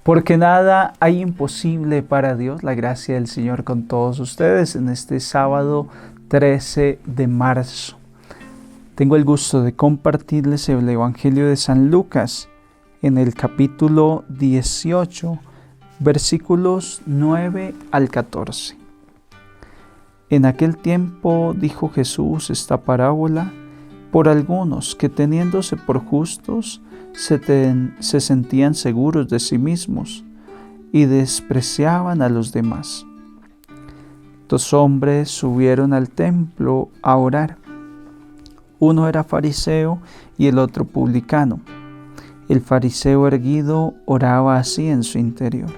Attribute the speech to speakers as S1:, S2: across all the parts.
S1: Porque nada hay imposible para Dios. La gracia del Señor con todos ustedes en este sábado 13 de marzo. Tengo el gusto de compartirles el Evangelio de San Lucas en el capítulo 18, versículos 9 al 14. En aquel tiempo dijo Jesús esta parábola por algunos que teniéndose por justos se sentían seguros de sí mismos y despreciaban a los demás. 2 hombres subieron al templo a orar. Uno era fariseo y el otro publicano. El fariseo erguido oraba así en su interior: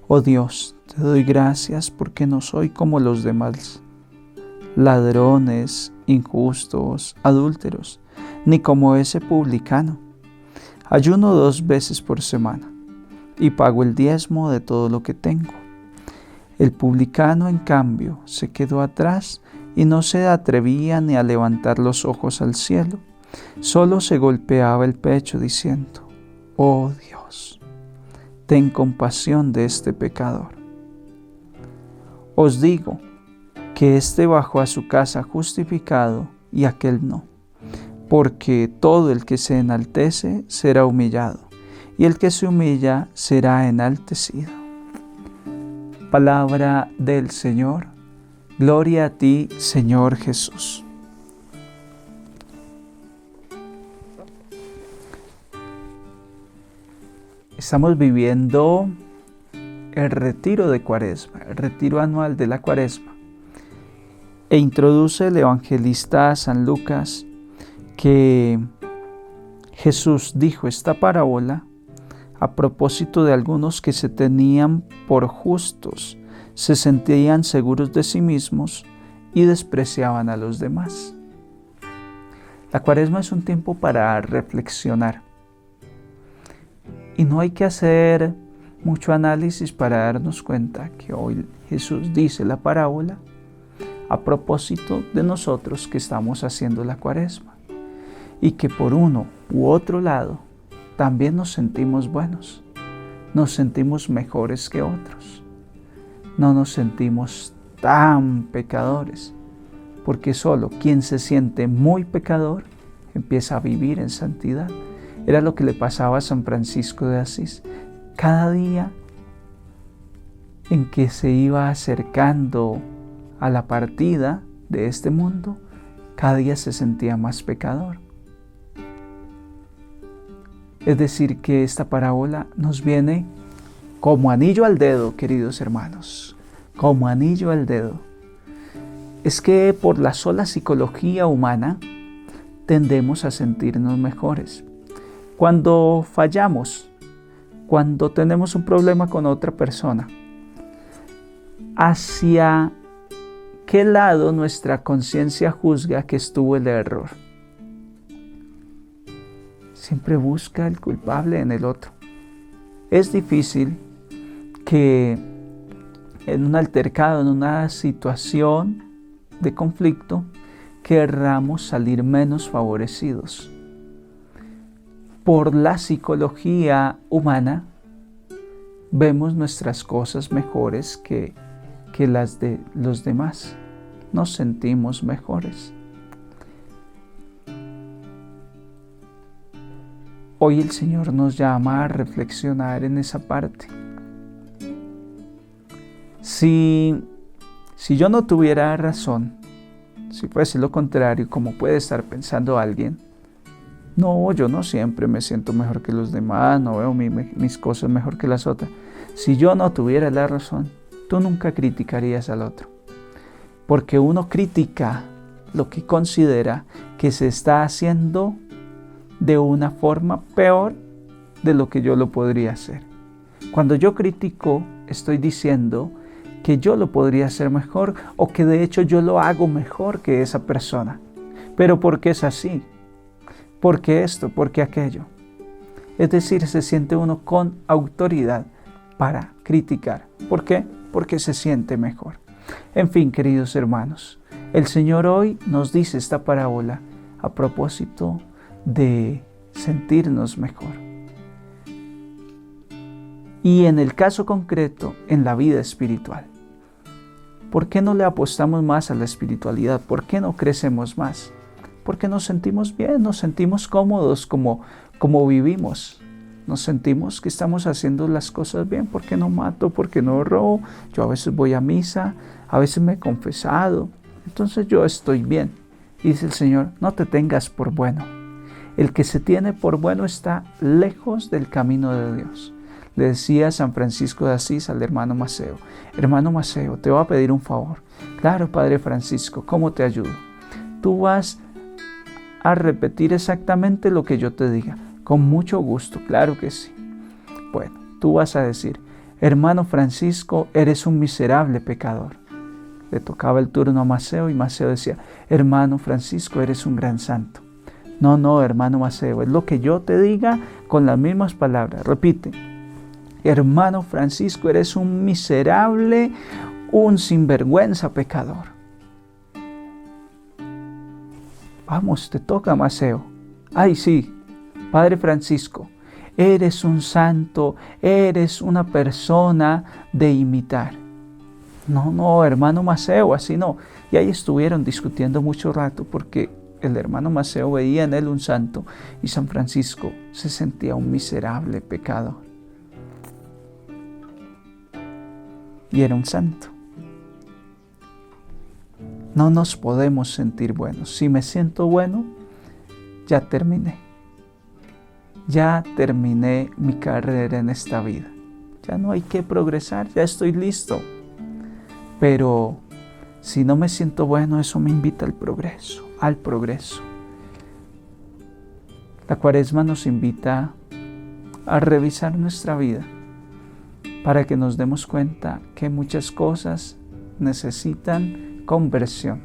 S1: Oh Dios, te doy gracias porque no soy como los demás, ladrones, injustos, adúlteros, ni como ese publicano. Ayuno 2 veces por semana y pago el diezmo de todo lo que tengo. El publicano, en cambio, se quedó atrás y no se atrevía ni a levantar los ojos al cielo. Solo se golpeaba el pecho diciendo: Oh Dios, ten compasión de este pecador. Os digo que éste bajó a su casa justificado y aquel no. Porque todo el que se enaltece será humillado, y el que se humilla será enaltecido. Palabra del Señor. Gloria a ti, Señor Jesús. Estamos viviendo el retiro de Cuaresma, el retiro anual de la Cuaresma. E introduce el evangelista San Lucas que Jesús dijo esta parábola a propósito de algunos que se tenían por justos, se sentían seguros de sí mismos y despreciaban a los demás. La Cuaresma es un tiempo para reflexionar y no hay que hacer mucho análisis para darnos cuenta que hoy Jesús dice la parábola a propósito de nosotros que estamos haciendo la Cuaresma. Y que por uno u otro lado también nos sentimos buenos, nos sentimos mejores que otros, no nos sentimos tan pecadores, porque solo quien se siente muy pecador empieza a vivir en santidad. Era lo que le pasaba a San Francisco de Asís. Cada día en que se iba acercando a la partida de este mundo, cada día se sentía más pecador. Es decir, que esta parábola nos viene como anillo al dedo, queridos hermanos, como anillo al dedo. Es que por la sola psicología humana tendemos a sentirnos mejores. Cuando fallamos, cuando tenemos un problema con otra persona, ¿hacia qué lado nuestra conciencia juzga que estuvo el error? Siempre busca el culpable en el otro. Es difícil que en un altercado, en una situación de conflicto, querramos salir menos favorecidos. Por la psicología humana, vemos nuestras cosas mejores que las de los demás. Nos sentimos mejores. Hoy el Señor nos llama a reflexionar en esa parte. Si yo no tuviera razón, si fuese lo contrario, como puede estar pensando alguien, no, yo no siempre me siento mejor que los demás, no veo mis cosas mejor que las otras. Si yo no tuviera la razón, tú nunca criticarías al otro. Porque uno critica lo que considera que se está haciendo de una forma peor de lo que yo lo podría hacer. Cuando yo critico, estoy diciendo que yo lo podría hacer mejor o que de hecho yo lo hago mejor que esa persona. Pero ¿por qué es así? ¿Por qué esto? ¿Por qué aquello? Es decir, se siente uno con autoridad para criticar. ¿Por qué? Porque se siente mejor. En fin, queridos hermanos, el Señor hoy nos dice esta parábola a propósito de sentirnos mejor. y en el caso concreto, en la vida espiritual. ¿Por qué no le apostamos más a la espiritualidad? ¿Por qué no crecemos más? Porque nos sentimos bien, nos sentimos cómodos como vivimos. Nos sentimos que estamos haciendo las cosas bien. ¿Por qué no mato? ¿Por qué no robo? Yo a veces voy a misa, a veces me he confesado. Entonces yo estoy bien. Y dice el Señor, no te tengas por bueno. El que se tiene por bueno está lejos del camino de Dios. Le decía San Francisco de Asís al hermano Maceo, hermano Maceo, te voy a pedir un favor. Claro, Padre Francisco, ¿cómo te ayudo? Tú vas a repetir exactamente lo que yo te diga. Con mucho gusto, claro que sí. Bueno, tú vas a decir, hermano Francisco, eres un miserable pecador. Le tocaba el turno a Maceo y Maceo decía, hermano Francisco, eres un gran santo. No, hermano Maceo, es lo que yo te diga con las mismas palabras. Repite, hermano Francisco, eres un miserable, un sinvergüenza pecador. Vamos, te toca, Maceo. Ay, sí, Padre Francisco, eres un santo, eres una persona de imitar. No, hermano Maceo, así no. Y ahí estuvieron discutiendo mucho rato porque el hermano Maceo veía en él un santo y San Francisco se sentía un miserable pecador. Y era un santo. No nos podemos sentir buenos. Si me siento bueno, ya terminé. Ya terminé mi carrera en esta vida. Ya no hay que progresar, ya estoy listo. Pero si no me siento bueno, eso me invita al progreso, al progreso. La Cuaresma nos invita a revisar nuestra vida para que nos demos cuenta que muchas cosas necesitan conversión.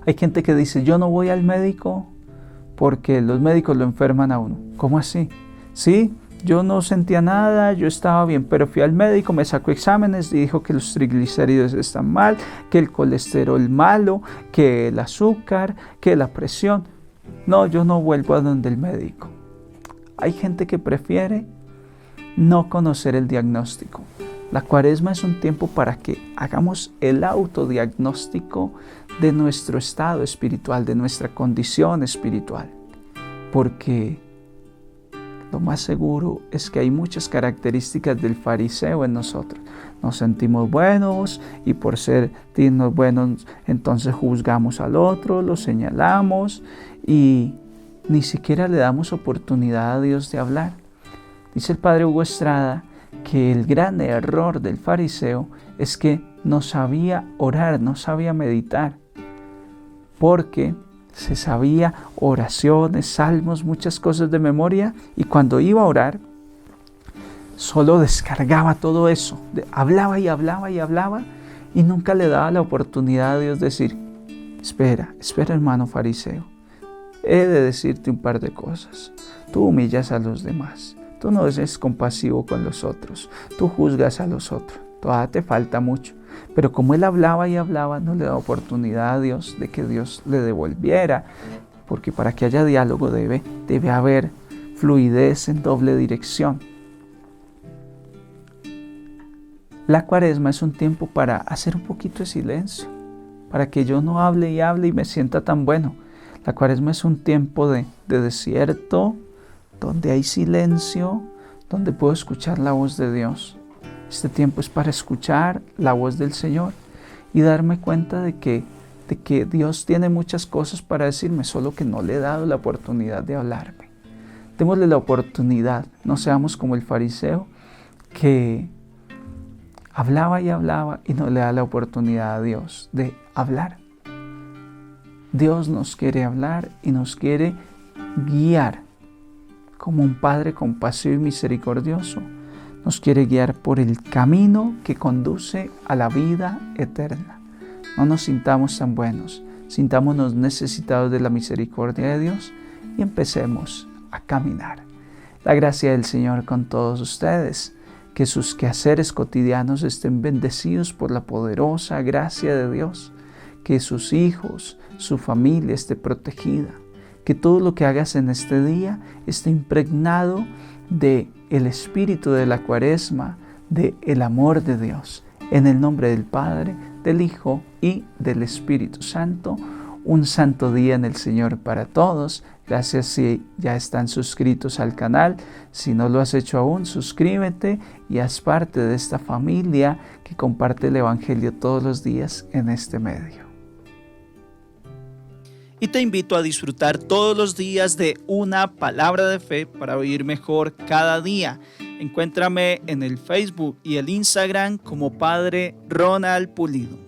S1: Hay gente que dice, yo no voy al médico porque los médicos lo enferman a uno. ¿Cómo así? Sí, yo no sentía nada, yo estaba bien, pero fui al médico, me sacó exámenes y dijo que los triglicéridos están mal, que el colesterol malo, que el azúcar, que la presión. No, yo no vuelvo a donde el médico. Hay gente que prefiere no conocer el diagnóstico. La Cuaresma es un tiempo para que hagamos el autodiagnóstico de nuestro estado espiritual, de nuestra condición espiritual. Porque lo más seguro es que hay muchas características del fariseo en nosotros. Nos sentimos buenos y por sentirnos buenos entonces juzgamos al otro, lo señalamos y ni siquiera le damos oportunidad a Dios de hablar. Dice el padre Hugo Estrada que el gran error del fariseo es que no sabía orar, no sabía meditar, porque se sabía oraciones, salmos, muchas cosas de memoria, y cuando iba a orar, solo descargaba todo eso, hablaba y hablaba y hablaba, y nunca le daba la oportunidad a Dios de decir, espera hermano fariseo, he de decirte un par de cosas. Tú humillas a los demás, tú no eres compasivo con los otros, tú juzgas a los otros, todavía te falta mucho. Pero como él hablaba y hablaba, no le daba oportunidad a Dios de que Dios le devolviera, porque para que haya diálogo debe haber fluidez en doble dirección. La Cuaresma es un tiempo para hacer un poquito de silencio, para que yo no hable y me sienta tan bueno. La Cuaresma es un tiempo de desierto, donde hay silencio, donde puedo escuchar la voz de Dios. Este tiempo es para escuchar la voz del Señor y darme cuenta de que Dios tiene muchas cosas para decirme, solo que no le he dado la oportunidad de hablarme. Démosle la oportunidad, no seamos como el fariseo que hablaba y hablaba y no le da la oportunidad a Dios de hablar. Dios nos quiere hablar y nos quiere guiar como un Padre compasivo y misericordioso. Nos quiere guiar por el camino que conduce a la vida eterna. No nos sintamos tan buenos, sintámonos necesitados de la misericordia de Dios y empecemos a caminar. La gracia del Señor con todos ustedes, que sus quehaceres cotidianos estén bendecidos por la poderosa gracia de Dios, que sus hijos, su familia esté protegida, que todo lo que hagas en este día esté impregnado de el espíritu de la Cuaresma, de el amor de Dios. En el nombre del Padre, del Hijo y del Espíritu Santo. Un santo día en el Señor para todos. Gracias si ya están suscritos al canal. Si no lo has hecho aún, suscríbete y haz parte de esta familia que comparte el Evangelio todos los días en este medio. Y te invito a disfrutar todos los días de una palabra de fe para vivir mejor cada día. Encuéntrame en el Facebook y el Instagram como Padre Ronald Pulido.